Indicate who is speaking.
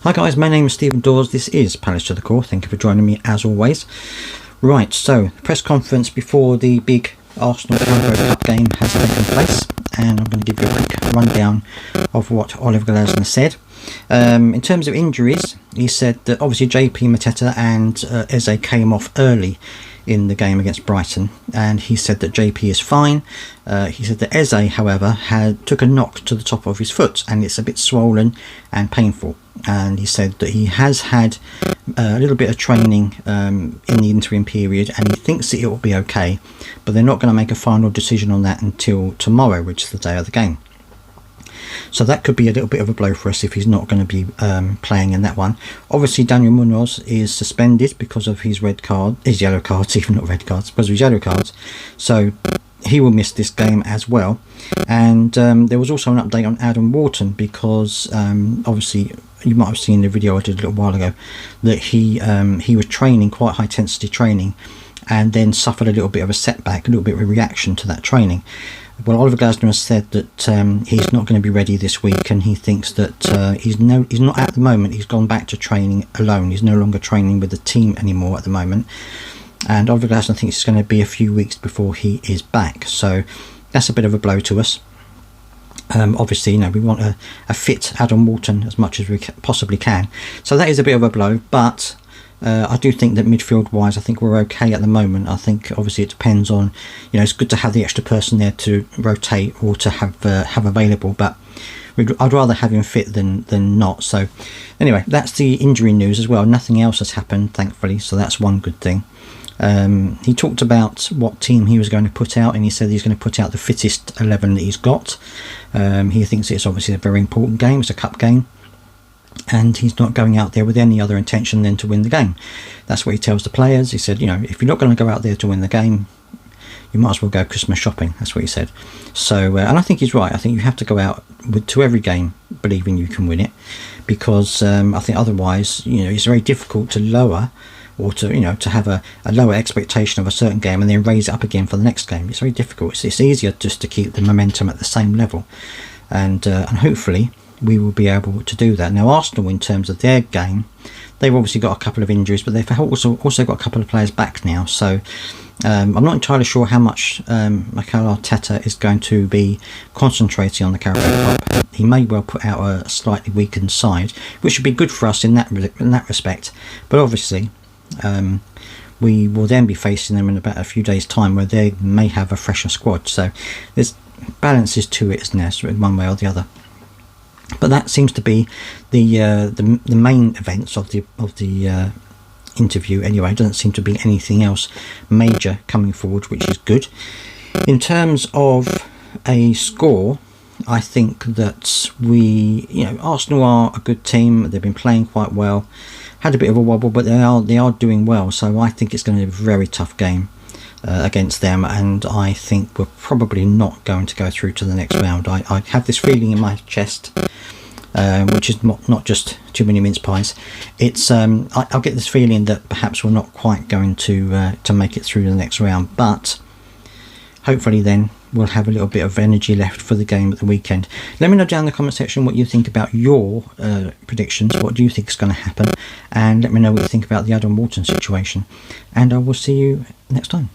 Speaker 1: Hi guys, my name is Stephen Dawes. This is Palace to the Core. Thank you for joining me as always. Right, so press conference before the big Arsenal Carabao Cup game has taken place, and I'm going to give you a quick rundown of what Oliver Glasner said. In terms of injuries, he said that obviously JP Mateta and Eze came off early in the game against Brighton, and he said that JP is fine. He said that Eze, however, took a knock to the top of his foot and it's a bit swollen and painful, and he said that he has had a little bit of training in the interim period and he thinks that it will be okay, but they're not going to make a final decision on that until tomorrow, which is the day of the game. So that could be a little bit of a blow for us if he's not going to be playing in that one. Obviously Daniel Munoz is suspended because of his yellow cards, even not red cards, because of his yellow cards. So he will miss this game as well. And there was also an update on Adam Wharton because obviously you might have seen the video I did a little while ago that he was training, quite high intensity training, and then suffered a little bit of a setback, a little bit of a reaction to that training. Well, Oliver Glasner has said that he's not going to be ready this week, and he thinks that he's not at the moment. He's gone back to training alone. He's no longer training with the team anymore at the moment, and Oliver Glasner thinks it's going to be a few weeks before he is back. So that's a bit of a blow to us. Obviously, you know, we want a fit Adam Wharton as much as we possibly can. So that is a bit of a blow, but I do think that midfield wise, I think we're okay at the moment. I think obviously it depends on, you know, it's good to have the extra person there to rotate or to have available, but I'd rather have him fit than not. So anyway, that's the injury news as well. Nothing else has happened, thankfully, so that's one good thing. He talked about what team he was going to put out, and he said he's going to put out the fittest 11 that he's got. He thinks it's obviously a very important game. It's a cup game, and he's not going out there with any other intention than to win the game. That's what he tells the players. He said, you know, if you're not going to go out there to win the game, you might as well go Christmas shopping. That's what he said. So and I think he's right. I think you have to go out to every game believing you can win it, because I think otherwise, you know, it's very difficult to lower or to, you know, to have a lower expectation of a certain game and then raise it up again for the next game. It's very difficult. It's easier just to keep the momentum at the same level, and hopefully we will be able to do that. Now Arsenal, in terms of their game, they've obviously got a couple of injuries, but they've also got a couple of players back now. So I'm not entirely sure how much Mikel Arteta is going to be concentrating on the Carabao Cup. He may well put out a slightly weakened side, which would be good for us in that respect. But obviously we will then be facing them in about a few days' time, where they may have a fresher squad. So there's balances to it, isn't there, so in one way or the other. But that seems to be the main events of the interview. Anyway, it doesn't seem to be anything else major coming forward, which is good. In terms of a score, I think that Arsenal are a good team. They've been playing quite well. Had a bit of a wobble, but they are doing well. So I think it's going to be a very tough game against them, and I think we're probably not going to go through to the next round. I have this feeling in my chest, which is not just too many mince pies. It's I'll get this feeling that perhaps we're not quite going to make it through the next round, but hopefully then we'll have a little bit of energy left for the game at the weekend. Let me know down in the comment section what you think about your predictions. What do you think is going to happen? And let me know what you think about the Adam Wharton situation. And I will see you next time.